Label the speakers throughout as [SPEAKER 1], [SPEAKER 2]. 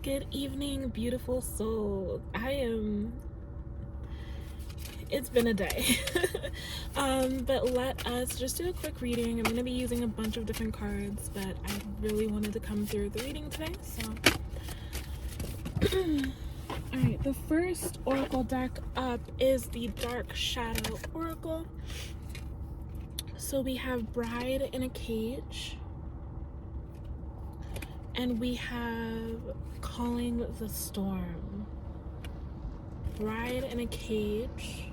[SPEAKER 1] Good evening, beautiful soul. It's been a day. But let us just do a quick reading. I'm going to be using a bunch of different cards, but I really wanted to come through the reading today, so. Alright, the first oracle deck up is the Dark Shadow Oracle. So we have Bride in a Cage. And we have Calling the Storm. Bride in a Cage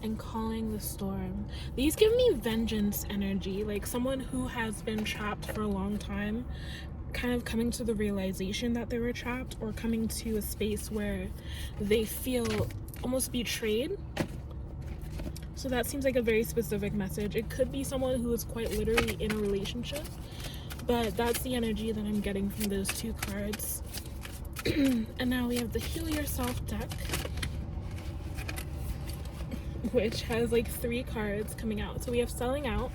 [SPEAKER 1] and Calling the Storm. These give me vengeance energy, like someone who has been trapped for a long time, kind of coming to the realization that they were trapped, or coming to a space where they feel almost betrayed. So that seems like a very specific message. It could be someone who is quite literally in a relationship, but that's the energy that I'm getting from those two cards. And now we have the Heal Yourself deck, which has like 3 cards coming out. So we have Selling Out,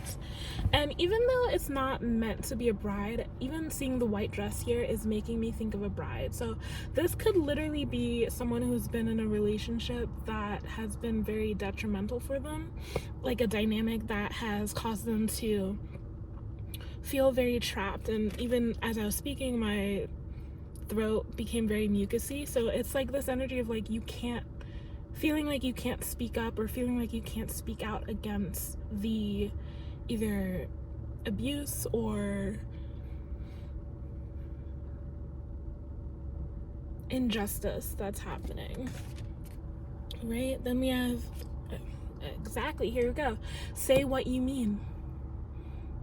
[SPEAKER 1] and even though it's not meant to be a bride, even seeing the white dress here is making me think of a bride. So this could literally be someone who's been in a relationship that has been very detrimental for them, like a dynamic that has caused them to feel very trapped. And even as I was speaking, my throat became very mucusy. So it's like this energy of like feeling like you can't speak up, or feeling like you can't speak out against the either abuse or injustice that's happening, right? Then we have, exactly, here we go, Say What You Mean.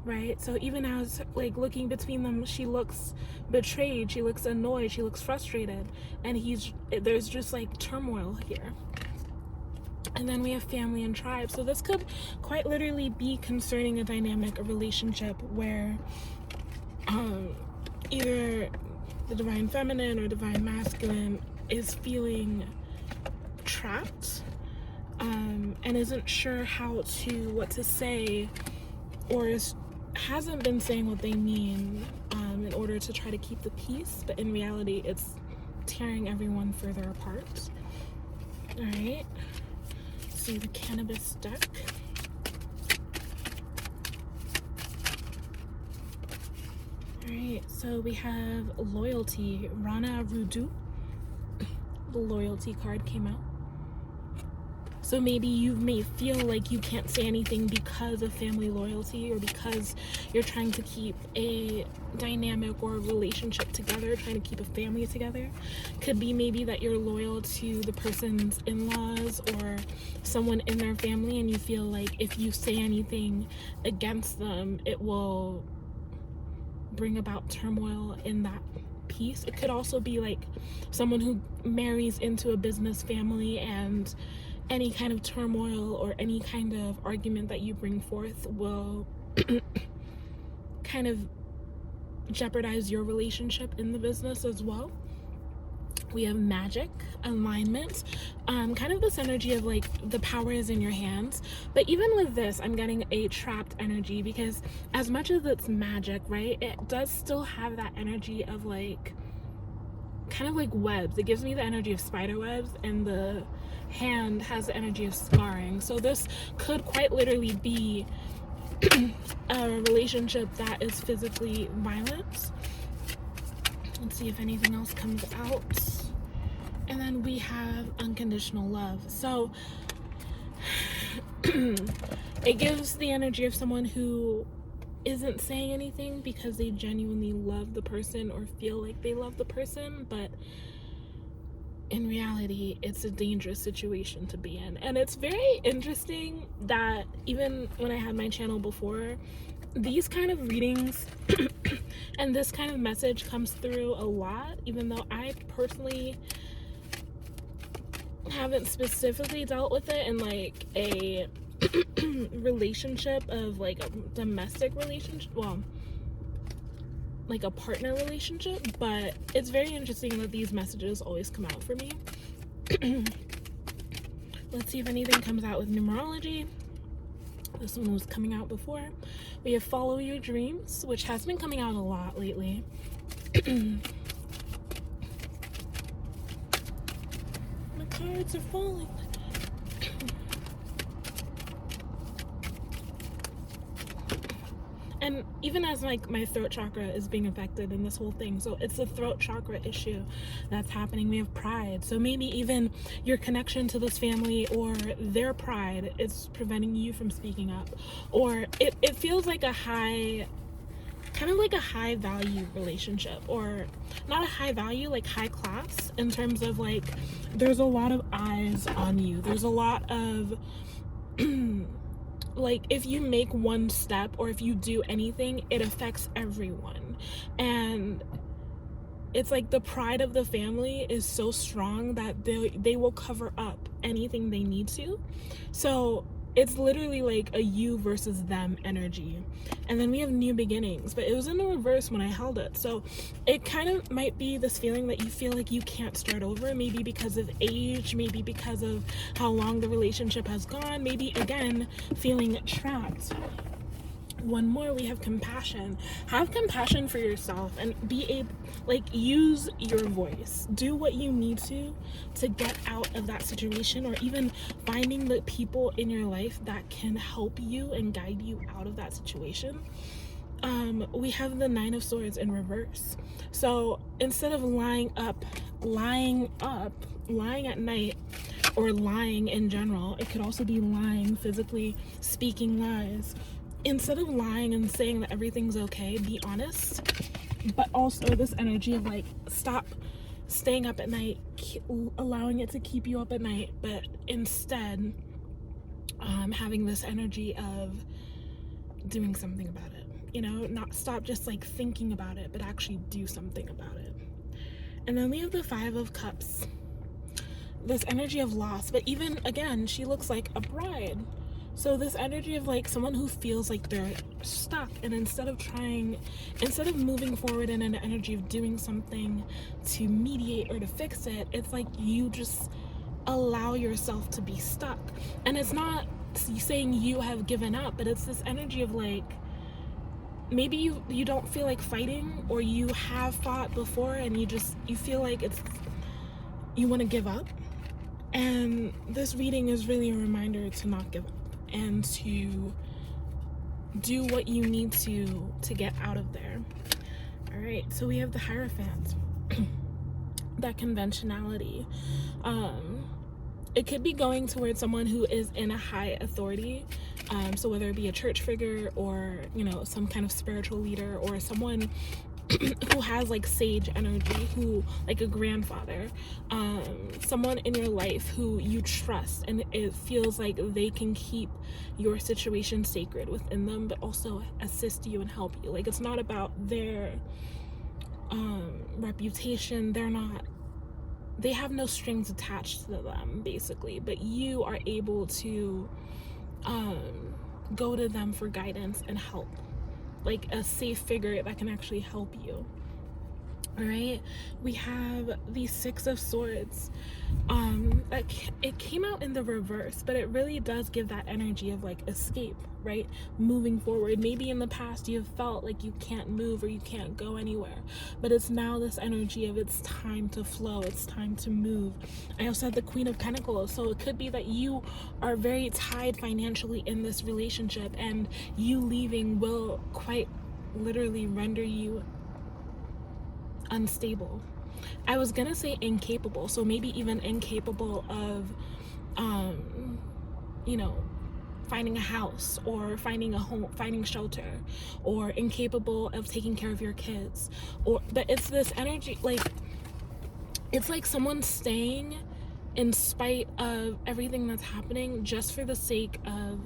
[SPEAKER 1] Right? So even as like looking between them, she looks betrayed, she looks annoyed, she looks frustrated, and there's just like turmoil here. And then we have Family and Tribe. So this could quite literally be concerning a dynamic, a relationship where either the divine feminine or divine masculine is feeling trapped, and isn't sure what to say, or hasn't been saying what they mean in order to try to keep the peace, but in reality it's tearing everyone further apart. All right, see the Cannabis deck. All right, so we have Loyalty, Rana Rudu. The Loyalty card came out. So maybe you may feel like you can't say anything because of family loyalty, or because you're trying to keep a dynamic or a relationship together, trying to keep a family together. Could be maybe that you're loyal to the person's in-laws or someone in their family, and you feel like if you say anything against them, it will bring about turmoil in that piece. It could also be like someone who marries into a business family, and any kind of turmoil or any kind of argument that you bring forth will kind of jeopardize your relationship in the business as well. We have Magic, Alignment, kind of this energy of like the power is in your hands. But even with this, I'm getting a trapped energy, because as much as it's magic, right, it does still have that energy of like kind of like webs. It gives me the energy of spider webs, and the hand has the energy of scarring. So this could quite literally be a relationship that is physically violent. Let's see if anything else comes out. And then we have Unconditional Love. So it gives the energy of someone who isn't saying anything because they genuinely love the person or feel like they love the person, but in reality it's a dangerous situation to be in. And it's very interesting that even when I had my channel before, these kind of readings and this kind of message comes through a lot, even though I personally haven't specifically dealt with it in like a relationship of like a domestic relationship, well, like a partner relationship. But it's very interesting that these messages always come out for me. Let's see if anything comes out with numerology. This one was coming out before. We have Follow Your Dreams, which has been coming out a lot lately. cards are falling. And even as like my throat chakra is being affected in this whole thing, so it's a throat chakra issue that's happening. We have pride, so maybe even your connection to this family or their pride is preventing you from speaking up, or it feels like a high, kind of like a high value relationship, or not a high value, like high class, in terms of like there's a lot of eyes on you, there's a lot of like if you make one step or if you do anything, it affects everyone. And it's like the pride of the family is so strong that they will cover up anything they need to. So it's literally like a you versus them energy. And then we have new beginnings, but it was in the reverse when I held it. So it kind of might be this feeling that you feel like you can't start over, maybe because of age, maybe because of how long the relationship has gone, maybe again feeling trapped. One more, we have compassion. Have compassion for yourself and be able, like, use your voice. Do what you need to get out of that situation, or even finding the people in your life that can help you and guide you out of that situation. We have the Nine of Swords in reverse. So instead of lying at night, or lying in general, it could also be lying physically, speaking lies. Instead of lying and saying that everything's okay, be honest. But also this energy of like, stop staying up at night, allowing it to keep you up at night, but instead having this energy of doing something about it. You know, not stop just like thinking about it, but actually do something about it. And then we have the Five of Cups. This energy of loss, but even again, she looks like a bride. So this energy of like someone who feels like they're stuck, and instead of moving forward in an energy of doing something to mediate or to fix it, it's like you just allow yourself to be stuck. And it's not saying you have given up, but it's this energy of like, maybe you don't feel like fighting, or you have fought before and you feel like you want to give up. And this reading is really a reminder to not give up and to do what you need to get out of there. All right, so we have the Hierophant. That conventionality. It could be going towards someone who is in a high authority. So whether it be a church figure, or, you know, some kind of spiritual leader, or someone who has like sage energy, who like a grandfather, someone in your life who you trust, and it feels like they can keep your situation sacred within them, but also assist you and help you. Like, it's not about their reputation. They have no strings attached to them, basically, but you are able to go to them for guidance and help, like a safe figure that can actually help you. All right, we have the Six of Swords. It came out in the reverse, but it really does give that energy of like escape, right? Moving forward. Maybe in the past you have felt like you can't move or you can't go anywhere, but it's now this energy of it's time to flow, it's time to move. I also had the Queen of Pentacles, so it could be that you are very tied financially in this relationship, and you leaving will quite literally render you unstable. I was gonna say incapable, so maybe even incapable of you know, finding a house, or finding a home, finding shelter, or incapable of taking care of your kids, but it's this energy, like it's like someone staying in spite of everything that's happening, just for the sake of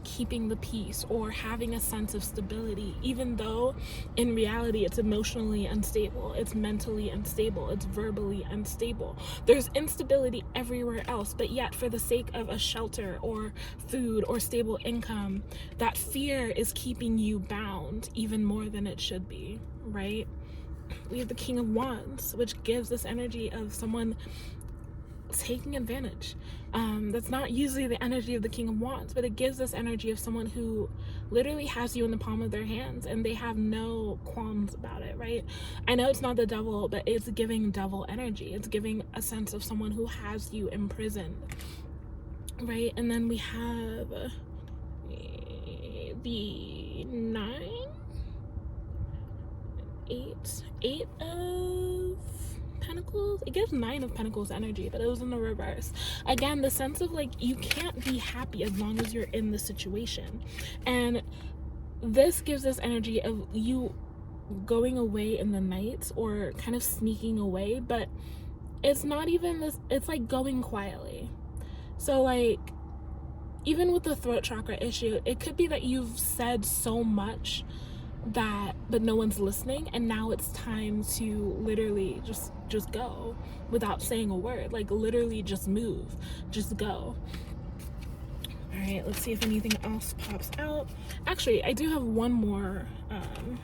[SPEAKER 1] keeping the peace or having a sense of stability, even though in reality it's emotionally unstable, it's mentally unstable, it's verbally unstable. There's instability everywhere else, but yet for the sake of a shelter or food or stable income, that fear is keeping you bound even more than it should be, right? We have the King of Wands, which gives this energy of someone taking advantage. That's not usually the energy of the King of Wands, but it gives this energy of someone who literally has you in the palm of their hands and they have no qualms about it, right? I know it's not the devil, but it's giving devil energy. It's giving a sense of someone who has you imprisoned, right? And then we have the 8 of Pentacles. It gives 9 of Pentacles energy, but it was in the reverse. Again, the sense of like, you can't be happy as long as you're in the situation. And this gives this energy of you going away in the night or kind of sneaking away, but it's not even this, it's like going quietly. So like, even with the throat chakra issue, it could be that you've said so much but no one's listening, and now it's time to literally just go without saying a word. Like literally just move, just go. All right, let's see if anything else pops out. Actually, I do have one more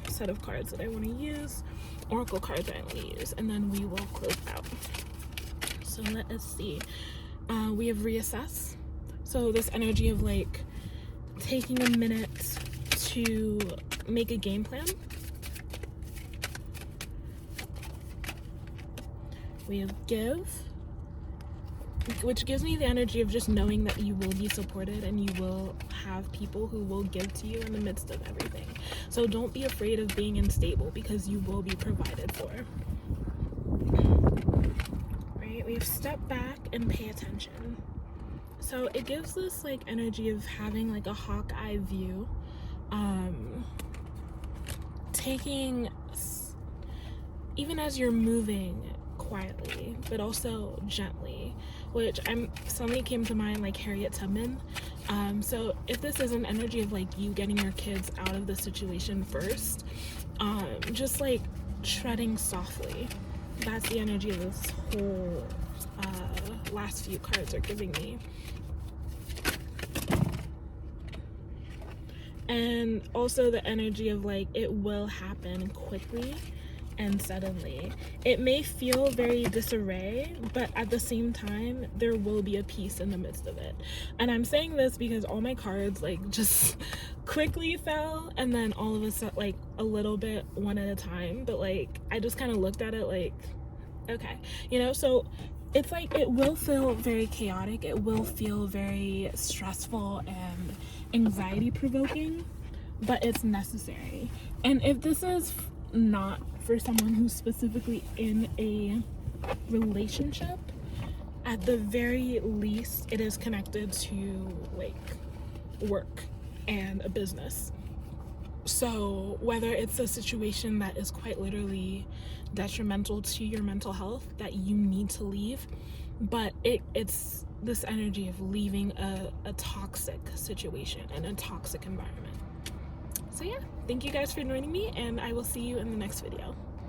[SPEAKER 1] set of cards that I want to use, oracle cards that I want to use, and then we will close out. So let us see. We have reassess. So this energy of like taking a minute to make a game plan. We have give, which gives me the energy of just knowing that you will be supported and you will have people who will give to you in the midst of everything. So don't be afraid of being unstable, because you will be provided for. Right? We have step back and pay attention. So it gives this like energy of having like a hawk eye view, taking, even as you're moving quietly, but also gently, which suddenly came to mind like Harriet Tubman. So if this is an energy of like you getting your kids out of the situation first, just like treading softly. That's the energy of this whole last few cards are giving me. And also the energy of like it will happen quickly and suddenly. It may feel very disarray, but at the same time there will be a peace in the midst of it. And I'm saying this because all my cards like just quickly fell, and then all of a sudden like a little bit one at a time, but like I just kind of looked at it like, okay, you know. So it's like it will feel very chaotic, it will feel very stressful and anxiety provoking, but it's necessary. And if this is not for someone who's specifically in a relationship, at the very least it is connected to like work and a business. So whether it's a situation that is quite literally detrimental to your mental health that you need to leave, but it's this energy of leaving a toxic situation and a toxic environment. So yeah, thank you guys for joining me, and I will see you in the next video.